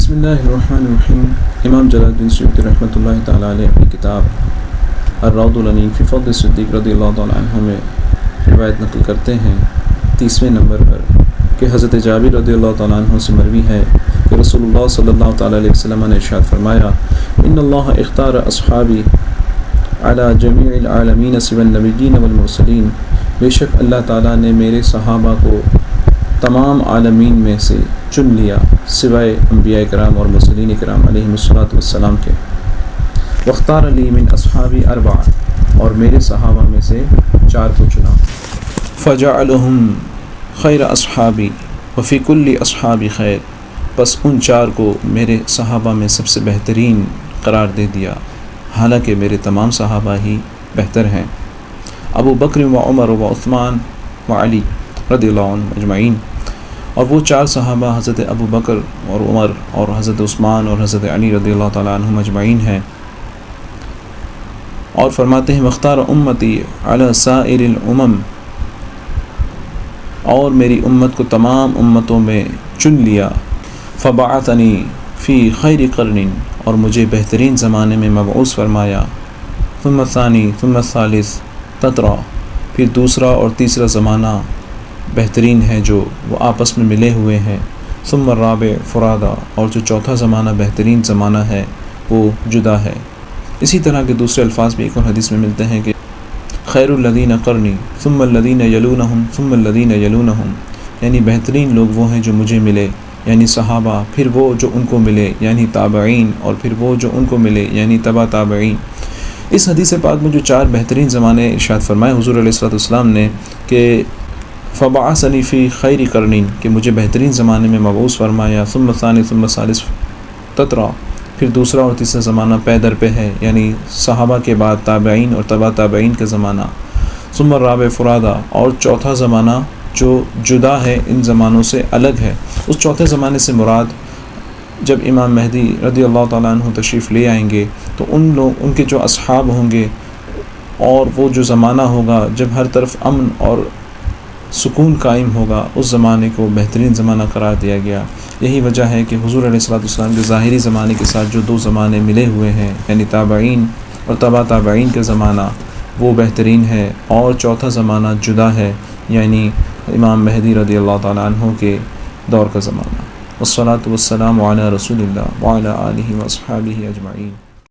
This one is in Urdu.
بسم اللہ الرحمن الرحیم۔ امام جلال الدین سیوطی رحمۃ اللہ تعالیٰ علیہ اپنی کتاب الروض الانیف فی فضل صدیق رضی اللہ تعالیٰ عنہ میں روایت نقل کرتے ہیں 30ویں نمبر پر کہ حضرت جابر رضی اللہ تعالیٰ عنہ سے مروی ہے کہ رسول اللہ صلی اللہ تعالیٰ علیہ وسلم نے ارشاد فرمایا ان اللہ اختار اصحابی علی جمیع العالمین سوى النبیین والمرسلین، بے شک اللہ تعالیٰ نے میرے صحابہ کو تمام عالمین میں سے چن لیا سوائے انبیاء کرام اور مرسلین کرام علیہم الصلاۃ والسلام کے۔ واختار علی من اصحابی اربعہ، اور میرے صحابہ میں سے 4 کو چنا۔ فجعلہم خیر اصحابی وفی کل اصحابی خیر، پس ان 4 کو میرے صحابہ میں سب سے بہترین قرار دے دیا، حالانکہ میرے تمام صحابہ ہی بہتر ہیں۔ ابو بکر و عمر و عثمان و علی رضی اللہ عنہ اجمعین، اور وہ 4 صحابہ حضرت ابو بکر اور عمر اور حضرت عثمان اور حضرت علی رضی اللہ تعالیٰ عنہم اجمعین ہیں۔ اور فرماتے ہیں واختار امتی علی سائر الامم، اور میری امت کو تمام امتوں میں چن لیا۔ فبعثنی فی خیر قرن، اور مجھے بہترین زمانے میں مبعوث فرمایا۔ ثم الثانی ثم الثالث تترا، پھر دوسرا اور تیسرا زمانہ بہترین ہے جو وہ آپس میں ملے ہوئے ہیں۔ ثم الرابع فرادا، اور جو چوتھا زمانہ بہترین زمانہ ہے وہ جدا ہے۔ اسی طرح کے دوسرے الفاظ بھی ایک اور حدیث میں ملتے ہیں کہ خیر الذین قرنی ثم الذین یلونہم ثم الذین یلونہم، یعنی بہترین لوگ وہ ہیں جو مجھے ملے یعنی صحابہ، پھر وہ جو ان کو ملے یعنی تابعین، اور پھر وہ جو ان کو ملے یعنی تبع تابعین۔ اس حدیث پاک میں جو 4 بہترین زمانے ارشاد فرمائے حضور علیہ الصلوۃ والسلام نے کہ فبعثنی فی خیر قرن، کہ مجھے بہترین زمانے میں مبعوث فرمایا۔ ثم الثانی ثم الثالث تترا، پھر دوسرا اور تیسرا زمانہ پے در پہ ہے، یعنی صحابہ کے بعد تابعین اور تبع تابعین کا زمانہ۔ ثم الرابع فرادا، اور چوتھا زمانہ جو جدا ہے ان زمانوں سے الگ ہے۔ اس چوتھے زمانے سے مراد جب امام مہدی رضی اللہ تعالیٰ عنہ تشریف لے آئیں گے تو ان کے جو اصحاب ہوں گے، اور وہ جو زمانہ ہوگا جب ہر طرف امن اور سکون قائم ہوگا، اس زمانے کو بہترین زمانہ قرار دیا گیا۔ یہی وجہ ہے کہ حضور علیہ الصلوۃ والسلام کے ظاہری زمانے کے ساتھ جو 2 زمانے ملے ہوئے ہیں یعنی تابعین اور تبع تابعین کا زمانہ وہ بہترین ہے، اور چوتھا زمانہ جدا ہے یعنی امام مہدی رضی اللہ تعالیٰ عنہ کے دور کا زمانہ۔ والصلاۃ والسلام علی رسول اللہ وعلی آلہ واصحابہ اجمعین۔